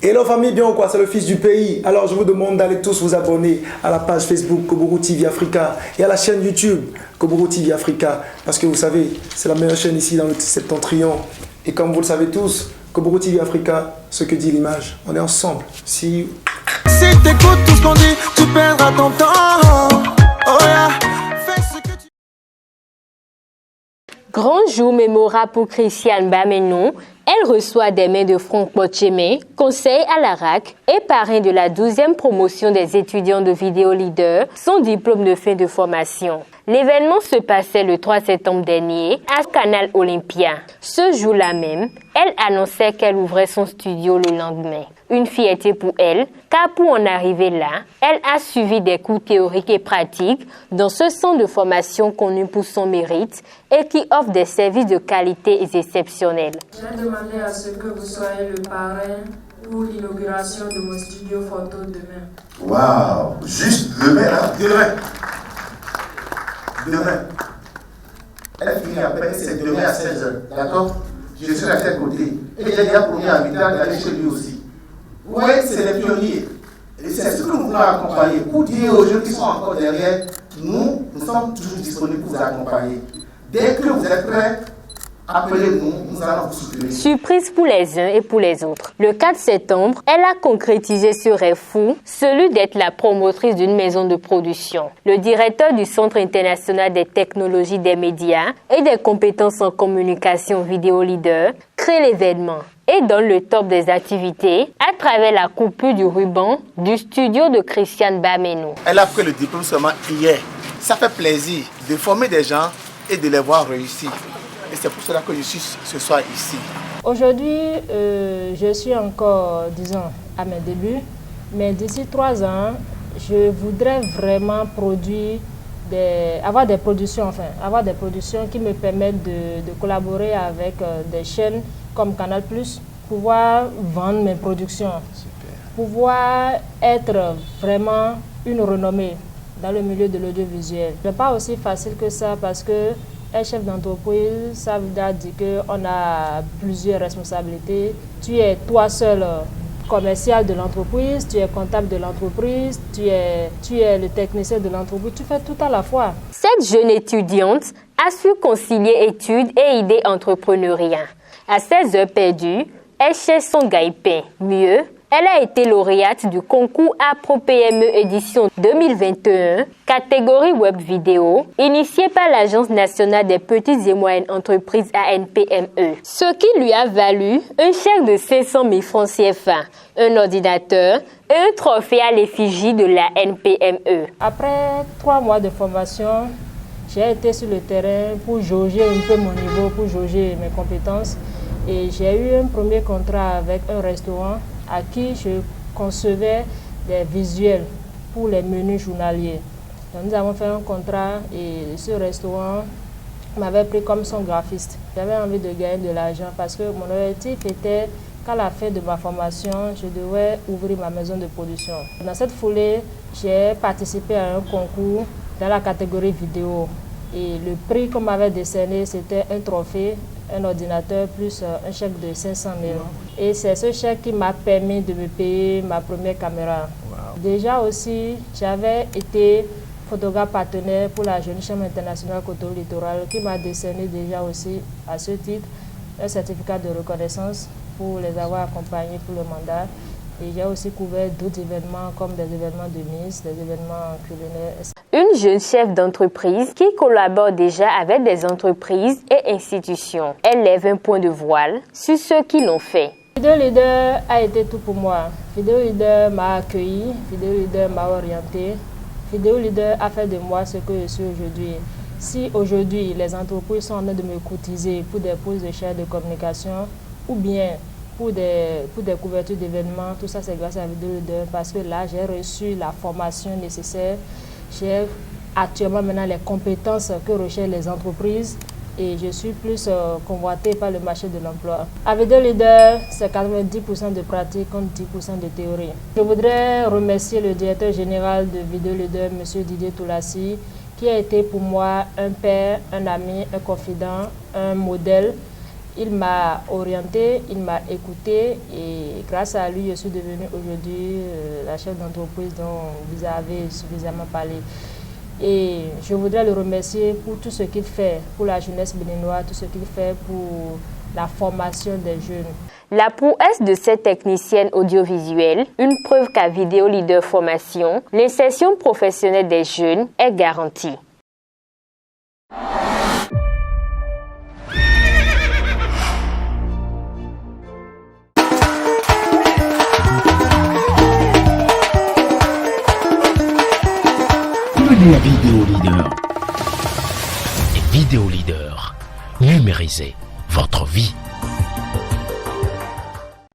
Hello famille, bien ou quoi? C'est le fils du pays. Alors je vous demande d'aller tous vous abonner à la page Facebook Koboro TV Africa et à la chaîne YouTube Koboro TV Africa. Parce que vous savez, c'est la meilleure chaîne ici dans le septentrion. Et comme vous le savez tous, Koboro TV Africa, ce que dit l'image. On est ensemble. See you. Si t'écoutes tout ce qu'on dit, tu perdras ton temps. Oh yeah. Fais ce que tu... Grand jour mémorable pour Christiane Bameno. Elle reçoit des mains de Franck Bocheme, conseiller à l'ARAC et parrain de la 12e promotion des étudiants de vidéo leader, son diplôme de fin de formation. L'événement se passait le 3 septembre dernier à Canal Olympia. Ce jour-là même, elle annonçait qu'elle ouvrait son studio le lendemain. Une fierté pour elle, car pour en arriver là, elle a suivi des cours théoriques et pratiques dans ce centre de formation connu pour son mérite et qui offre des services de qualité exceptionnels. J'ai demandé à ce que vous soyez le parrain pour l'inauguration de mon studio photo demain. Waouh, juste demain, hein? Demain. Elle finit après, c'est demain à 16h, d'accord? Je suis à tel côté. Et j'ai déjà promis à Vital d'aller chez lui aussi. Oui, c'est les pionniers. Et c'est ce que nous voulons accompagner. Pour dire aux jeunes qui sont encore derrière, nous sommes toujours disponibles pour vous accompagner. Dès que vous êtes prêts, appelez-nous, nous allons vous soutenir. Surprise pour les uns et pour les autres. Le 4 septembre, elle a concrétisé ce rêve fou, celui d'être la promotrice d'une maison de production. Le directeur du Centre international des technologies des médias et des compétences en communication vidéo leader crée l'événement et donne le top des activités à travers la coupure du ruban du studio de Christiane Bameno. Elle a pris le diplôme seulement hier. Ça fait plaisir de former des gens et de les voir réussir. Et c'est pour cela que je suis ce soir ici. Aujourd'hui, je suis encore, disons, à mes débuts, mais d'ici 3 ans, je voudrais vraiment avoir des productions qui me permettent de collaborer avec des chaînes comme Canal+, pouvoir vendre mes productions, pouvoir être vraiment une renommée dans le milieu de l'audiovisuel. Ce n'est pas aussi facile que ça parce que un chef d'entreprise, ça veut dire qu'on a plusieurs responsabilités. Tu es toi seul commercial de l'entreprise, tu es comptable de l'entreprise, tu es le technicien de l'entreprise, tu fais tout à la fois. Cette jeune étudiante a su concilier études et idées entrepreneuriales. À 16 heures perdues, elle cherche son gagne-pain. Mieux, elle a été lauréate du concours APRO-PME édition 2021, catégorie web vidéo, initiée par l'Agence nationale des petites et moyennes entreprises ANPME. Ce qui lui a valu un chèque de 500 000 francs CFA, un ordinateur et un trophée à l'effigie de la NPME. Après 3 mois de formation, j'ai été sur le terrain pour jauger un peu mon niveau, pour jauger mes compétences. Et j'ai eu un premier contrat avec un restaurant à qui je concevais des visuels pour les menus journaliers. Donc nous avons fait un contrat et ce restaurant m'avait pris comme son graphiste. J'avais envie de gagner de l'argent parce que mon objectif était qu'à la fin de ma formation, je devais ouvrir ma maison de production. Dans cette foulée, j'ai participé à un concours dans la catégorie vidéo. Et le prix qu'on m'avait décerné, c'était un trophée, un ordinateur plus un chèque de 500 000. Et c'est ce chèque qui m'a permis de me payer ma première caméra. Wow. Déjà aussi, j'avais été photographe partenaire pour la Jeune Chambre internationale Coteau Littoral qui m'a décerné déjà aussi à ce titre un certificat de reconnaissance pour les avoir accompagnés pour le mandat. Et j'ai aussi couvert d'autres événements comme des événements de Miss, des événements culinaires. Une jeune chef d'entreprise qui collabore déjà avec des entreprises et institutions. Elle lève un point de voile sur ceux qui l'ont fait. Vidéo Leader a été tout pour moi. Vidéo Leader m'a accueilli, Vidéo Leader m'a orienté. Vidéo Leader a fait de moi ce que je suis aujourd'hui. Si aujourd'hui les entreprises sont en train de me cotiser pour des postes de chaîne de communication ou bien pour des couvertures d'événements, tout ça c'est grâce à Vidéo Leader parce que là j'ai reçu la formation nécessaire. J'ai actuellement maintenant les compétences que recherchent les entreprises et je suis plus convoitée par le marché de l'emploi. À Vidéo Leader, c'est 90% de pratique contre 10% de théorie. Je voudrais remercier le directeur général de Vidéo Leader, M. Didier Toulassi, qui a été pour moi un père, un ami, un confident, un modèle Il m'a orienté, il m'a écouté et grâce à lui, je suis devenue aujourd'hui la chef d'entreprise dont vous avez suffisamment parlé. Et je voudrais le remercier pour tout ce qu'il fait pour la jeunesse béninoise, tout ce qu'il fait pour la formation des jeunes. La prouesse de cette technicienne audiovisuelle, une preuve qu'à Vidéo Leader Formation, l'insertion professionnelle des jeunes est garantie. Devenez Vidéo Leader. Et Vidéo Leader, numériser votre vie.